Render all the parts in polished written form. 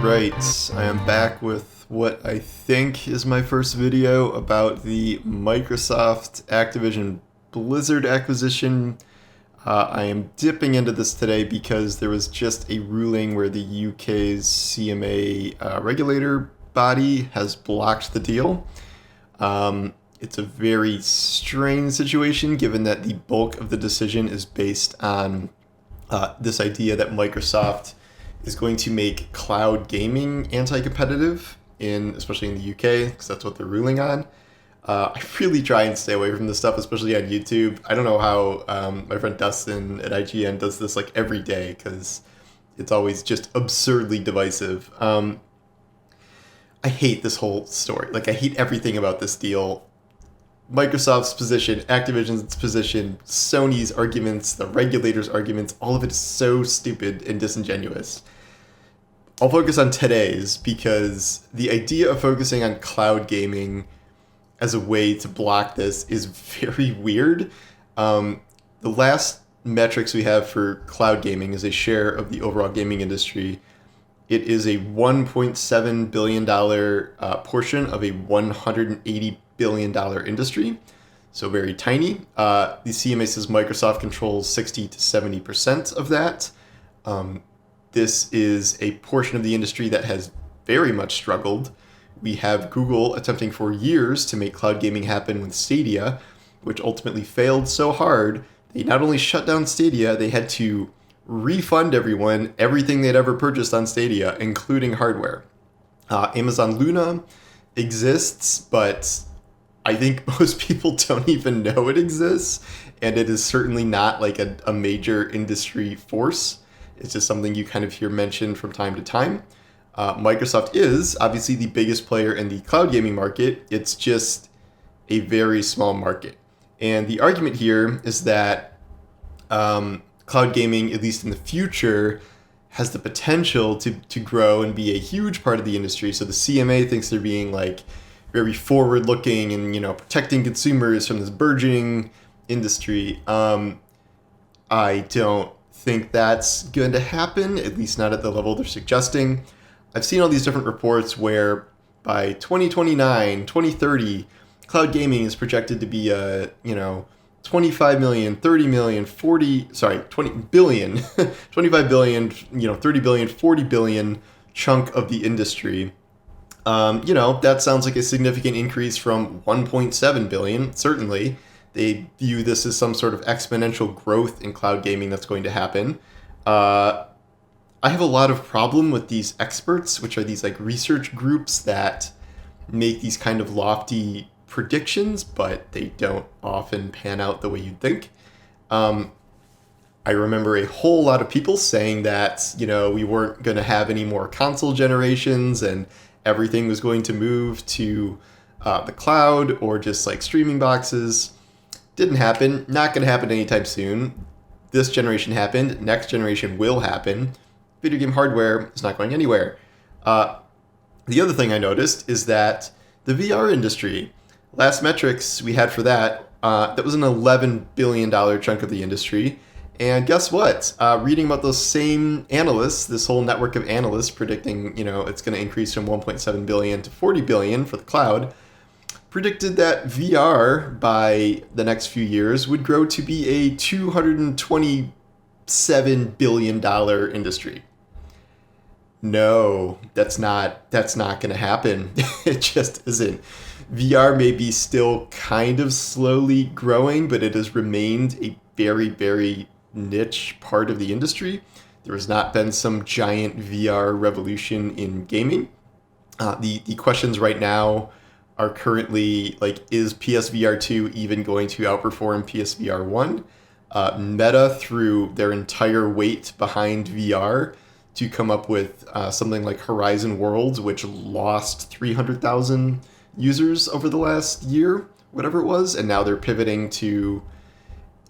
Right, I am back with what I think is my first video about the Microsoft Activision Blizzard acquisition. I am dipping into this today because there was just a ruling where the UK's CMA regulator body has blocked the deal. It's a very strange situation given that the bulk of the decision is based on this idea that Microsoft is going to make cloud gaming anti-competitive, especially in the UK, because that's what they're ruling on. I really try and stay away from this stuff, especially on YouTube. I don't know how my friend Dustin at IGN does this like every day, because it's always just absurdly divisive. I hate this whole story. Like, I hate everything about this deal. Microsoft's position, Activision's position, Sony's arguments, the regulators' arguments, all of it is so stupid and disingenuous. I'll focus on today's because the idea of focusing on cloud gaming as a way to block this is very weird. The last metrics we have for cloud gaming is a share of the overall gaming industry. It is a $1.7 billion portion of a $180 billion industry, so very tiny. The CMA says Microsoft controls 60 to 70% of that. This is a portion of the industry that has very much struggled. We have Google attempting for years to make cloud gaming happen with Stadia, which ultimately failed so hard, they not only shut down Stadia, they had to refund everyone everything they'd ever purchased on Stadia, including hardware. Amazon Luna exists, but I think most people don't even know it exists, and it is certainly not like a major industry force. It's just something you kind of hear mentioned from time to time. Microsoft is obviously the biggest player in the cloud gaming market. It's just a very small market. And the argument here is that cloud gaming, at least in the future, has the potential to grow and be a huge part of the industry. So the CMA thinks they're being like very forward-looking and, protecting consumers from this burgeoning industry. I don't think that's going to happen, at least not at the level they're suggesting. I've seen all these different reports where by 2029, 2030, cloud gaming is projected to be a, 25 million, 30 million, 20 billion, 25 billion, 30 billion, 40 billion chunk of the industry. That sounds like a significant increase from 1.7 billion, certainly. They view this as some sort of exponential growth in cloud gaming that's going to happen. I have a lot of problem with these experts, which are these like research groups that make these kind of lofty predictions, but they don't often pan out the way you'd think. I remember a whole lot of people saying that, we weren't going to have any more console generations and everything was going to move to the cloud or just like streaming boxes. Didn't happen. Not going to happen anytime soon. This generation happened. Next generation will happen. Video game hardware is not going anywhere. The other thing I noticed is that the VR industry, last metrics we had for that, that was an $11 billion chunk of the industry. And guess what? Reading about those same analysts, this whole network of analysts predicting, it's going to increase from 1.7 billion to 40 billion for the cloud, predicted that VR by the next few years would grow to be a $227 billion industry. No, that's not going to happen. It just isn't. VR may be still kind of slowly growing, but it has remained a very, very niche part of the industry. There has not been some giant VR revolution in gaming. The questions right now are currently like, is PSVR 2 even going to outperform PSVR 1? Meta threw their entire weight behind VR to come up with something like Horizon Worlds, which lost 300,000 users over the last year, whatever it was, and now they're pivoting to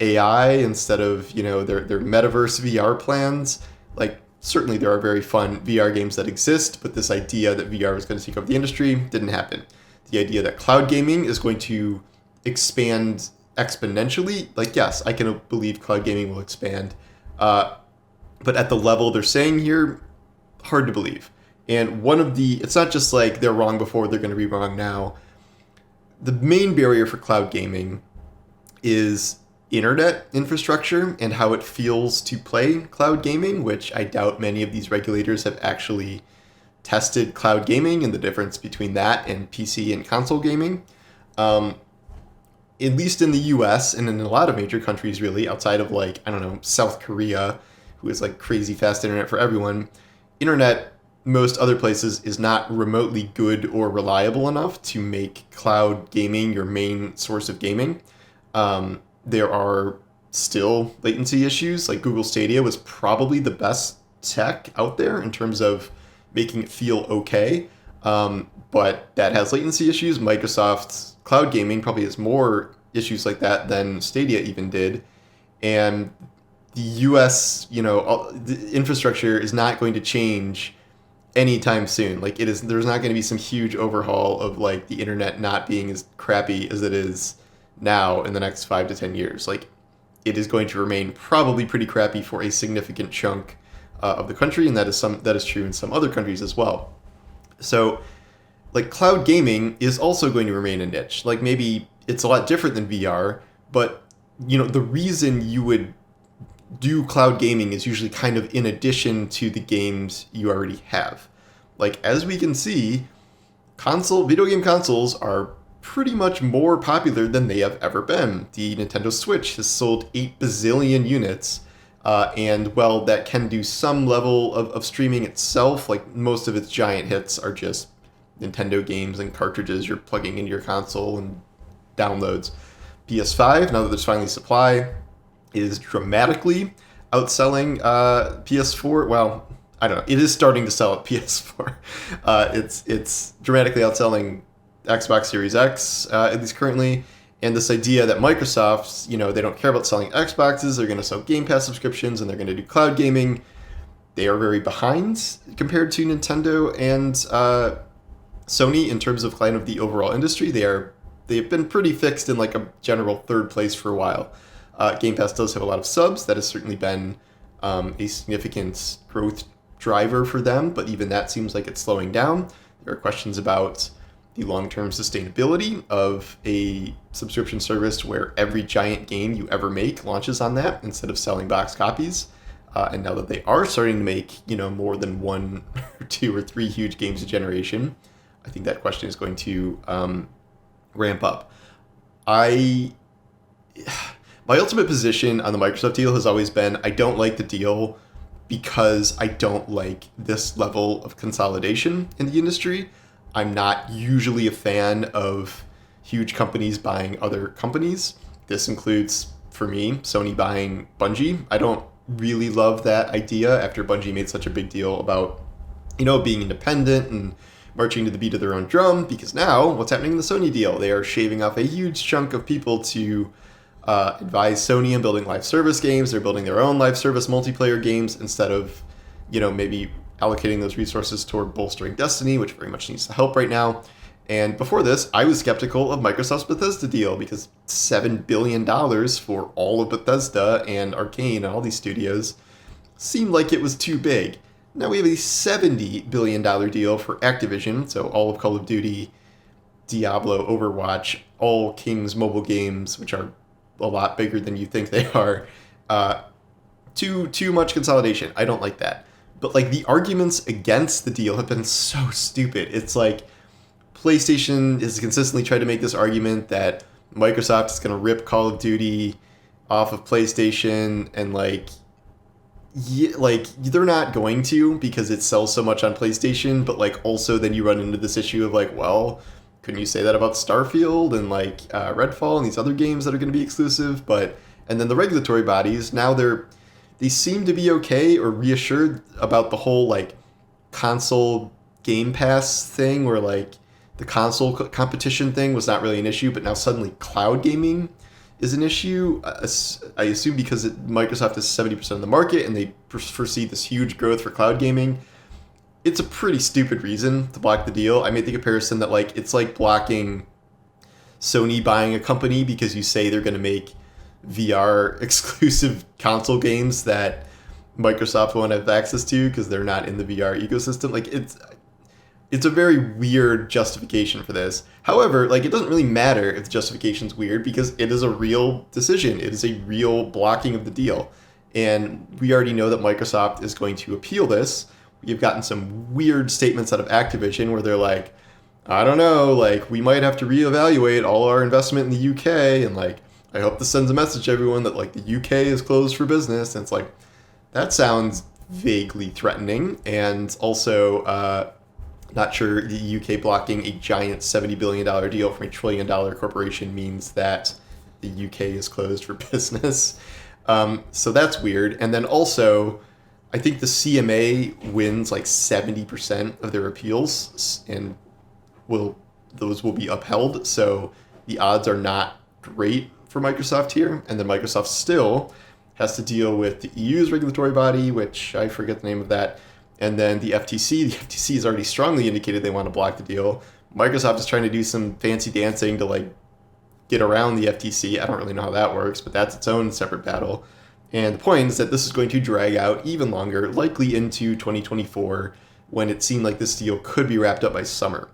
AI instead of, their metaverse VR plans. Like, certainly there are very fun VR games that exist, but this idea that VR was going to take over the industry didn't happen. The idea that cloud gaming is going to expand exponentially, like, yes, I can believe cloud gaming will expand, but at the level they're saying here, hard to believe. And it's not just like they're wrong before, they're going to be wrong now. The main barrier for cloud gaming is internet infrastructure and how it feels to play cloud gaming, which I doubt many of these regulators have actually tested cloud gaming and the difference between that and PC and console gaming. At least in the US and in a lot of major countries, really, outside of like, I don't know, South Korea, who is like crazy fast internet for everyone, internet, most other places, is not remotely good or reliable enough to make cloud gaming your main source of gaming. There are still latency issues. Like Google Stadia was probably the best tech out there in terms of making it feel okay. But that has latency issues. Microsoft's cloud gaming probably has more issues like that than Stadia even did. And the US, the infrastructure is not going to change anytime soon. Like there's not going to be some huge overhaul of like the internet not being as crappy as it is now in the next 5 to 10 years. Like it is going to remain probably pretty crappy for a significant chunk of the country, and that is true in some other countries as well. So like cloud gaming is also going to remain a niche. Like maybe it's a lot different than VR, but the reason you would do cloud gaming is usually kind of in addition to the games you already have. Like as we can see, video game consoles are pretty much more popular than they have ever been. The Nintendo Switch has sold 8 bazillion units, and while that can do some level of streaming itself, like most of its giant hits are just Nintendo games and cartridges you're plugging into your console and downloads. PS5, now that there's finally supply, is dramatically outselling PS4. Well, I don't know. It is starting to sell at PS4. It's dramatically outselling Xbox Series X, at least currently. And this idea that Microsoft, they don't care about selling Xboxes, they're going to sell Game Pass subscriptions, and they're going to do cloud gaming. They are very behind compared to Nintendo and Sony in terms of kind of the overall industry. They've been pretty fixed in like a general third place for a while. Game Pass does have a lot of subs. That has certainly been a significant growth driver for them, but even that seems like it's slowing down. There are questions about the long-term sustainability of a subscription service where every giant game you ever make launches on that instead of selling box copies. And now that they are starting to make, more than 1 or 2 or 3 huge games a generation, I think that question is going to ramp up. My ultimate position on the Microsoft deal has always been I don't like the deal because I don't like this level of consolidation in the industry. I'm not usually a fan of huge companies buying other companies. This includes, for me, Sony buying Bungie. I don't really love that idea after Bungie made such a big deal about, being independent and marching to the beat of their own drum, because now what's happening in the Sony deal? They are shaving off a huge chunk of people to advise Sony in building live service games. They're building their own live service multiplayer games instead of, maybe allocating those resources toward bolstering Destiny, which very much needs the help right now. And before this, I was skeptical of Microsoft's Bethesda deal because $7 billion for all of Bethesda and Arcane and all these studios seemed like it was too big. Now we have a $70 billion deal for Activision, so all of Call of Duty, Diablo, Overwatch, all King's mobile games, which are a lot bigger than you think they are. Too much consolidation. I don't like that. But like the arguments against the deal have been so stupid. It's like PlayStation has consistently tried to make this argument that Microsoft is going to rip Call of Duty off of PlayStation, and they're not going to because it sells so much on PlayStation. But like also then you run into this issue of like, well, couldn't you say that about Starfield and like Redfall and these other games that are going to be exclusive? And then the regulatory bodies, now they seem to be okay or reassured about the whole like console Game Pass thing, where like the console competition thing was not really an issue, but now suddenly cloud gaming is an issue. I assume because Microsoft is 70% of the market and they foresee this huge growth for cloud gaming. It's a pretty stupid reason to block the deal. I made the comparison that like it's like blocking Sony buying a company because you say they're going to make VR exclusive console games that Microsoft won't have access to because they're not in the VR ecosystem. Like it's a very weird justification for this. However, like, it doesn't really matter if the justification's weird because it is a real decision. It is a real blocking of the deal. And we already know that Microsoft is going to appeal this. We've gotten some weird statements out of Activision where they're like, I don't know, like, we might have to reevaluate all our investment in the UK, and like, I hope this sends a message to everyone that like the UK is closed for business. And it's like, that sounds vaguely threatening. And also, not sure the UK blocking a giant $70 billion deal from a $1 trillion corporation means that the UK is closed for business. So that's weird. And then also, I think the CMA wins like 70% of their appeals, and those will be upheld. So the odds are not great for Microsoft here. And then Microsoft still has to deal with the EU's regulatory body, which I forget the name of that, and then the FTC. The FTC has already strongly indicated they want to block the deal. Microsoft is trying to do some fancy dancing to like get around the FTC. I don't really know how that works, but that's its own separate battle. And the point is that this is going to drag out even longer, likely into 2024, when it seemed like this deal could be wrapped up by summer.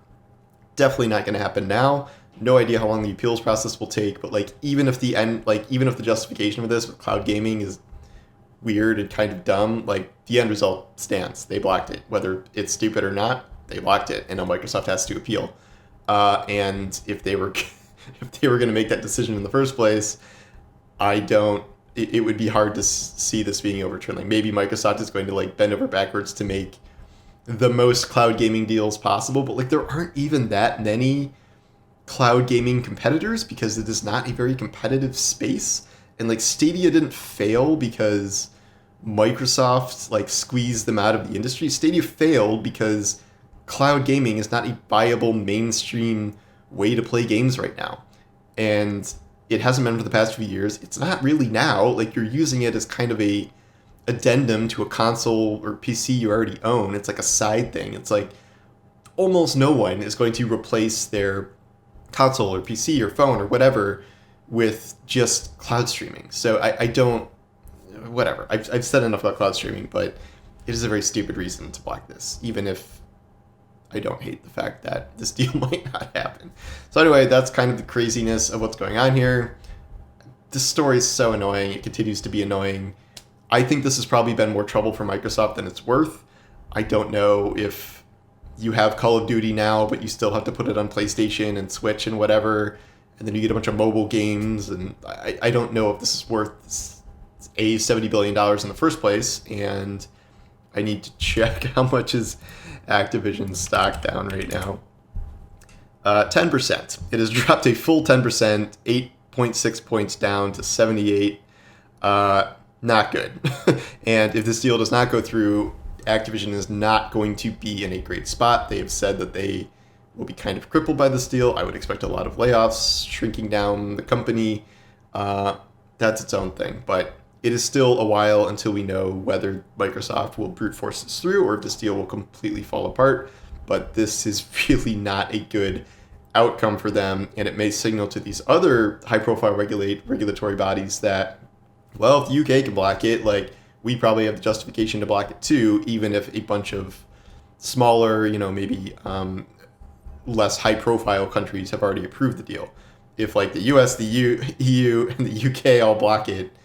Definitely not going to happen now. No idea how long the appeals process will take, but like even if the justification of this with cloud gaming is weird and kind of dumb, like the end result stands. They blocked it. Whether it's stupid or not, they blocked it, and now Microsoft has to appeal. And if they were going to make that decision in the first place, it would be hard to see this being overturned. Like maybe Microsoft is going to like bend over backwards to make the most cloud gaming deals possible, but like there aren't even that many cloud gaming competitors because it is not a very competitive space. And like Stadia didn't fail because Microsoft like squeezed them out of the industry. Stadia failed because cloud gaming is not a viable mainstream way to play games right now. And it hasn't been for the past few years. It's not really now. Like you're using it as kind of a addendum to a console or PC you already own. It's like a side thing. It's like almost no one is going to replace their console or PC or phone or whatever with just cloud streaming. So I don't, whatever. I've said enough about cloud streaming, but it is a very stupid reason to block this, even if I don't hate the fact that this deal might not happen. So anyway, that's kind of the craziness of what's going on here. This story is so annoying. It continues to be annoying. I think this has probably been more trouble for Microsoft than it's worth. I don't know if you have Call of Duty now, but you still have to put it on PlayStation and Switch and whatever, and then you get a bunch of mobile games, and I don't know if this is worth $70 billion in the first place, and I need to check how much is Activision's stock down right now. 10%. It has dropped a full 10%, 8.6 points down to 78. Not good. And if this deal does not go through, Activision is not going to be in a great spot. They have said that they will be kind of crippled by this deal. I would expect a lot of layoffs, shrinking down the company. That's its own thing. But it is still a while until we know whether Microsoft will brute force this through or if this deal will completely fall apart. But this is really not a good outcome for them. And it may signal to these other high-profile regulatory bodies that, well, if the UK can block it, like, we probably have the justification to block it too, even if a bunch of smaller, maybe less high-profile countries have already approved the deal. If like the US, the EU, and the UK all block it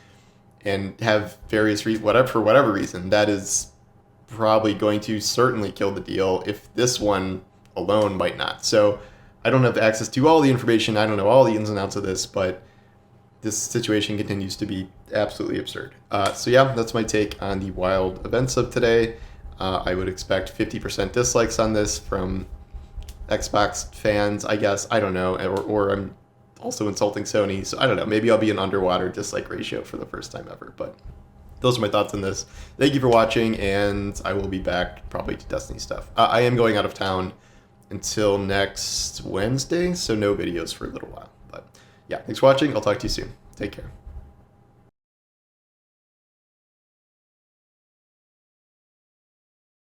and have various for whatever reason, that is probably going to certainly kill the deal. If this one alone might not. So I don't have access to all the information. I don't know all the ins and outs of this, but this situation continues to be absolutely absurd. So yeah, that's my take on the wild events of today. I would expect 50% dislikes on this from Xbox fans, I guess. I don't know. Or I'm also insulting Sony. So I don't know. Maybe I'll be an underwater dislike ratio for the first time ever. But those are my thoughts on this. Thank you for watching, and I will be back probably to Destiny stuff. I am going out of town until next Wednesday, so no videos for a little while. But yeah, thanks for watching. I'll talk to you soon. Take care.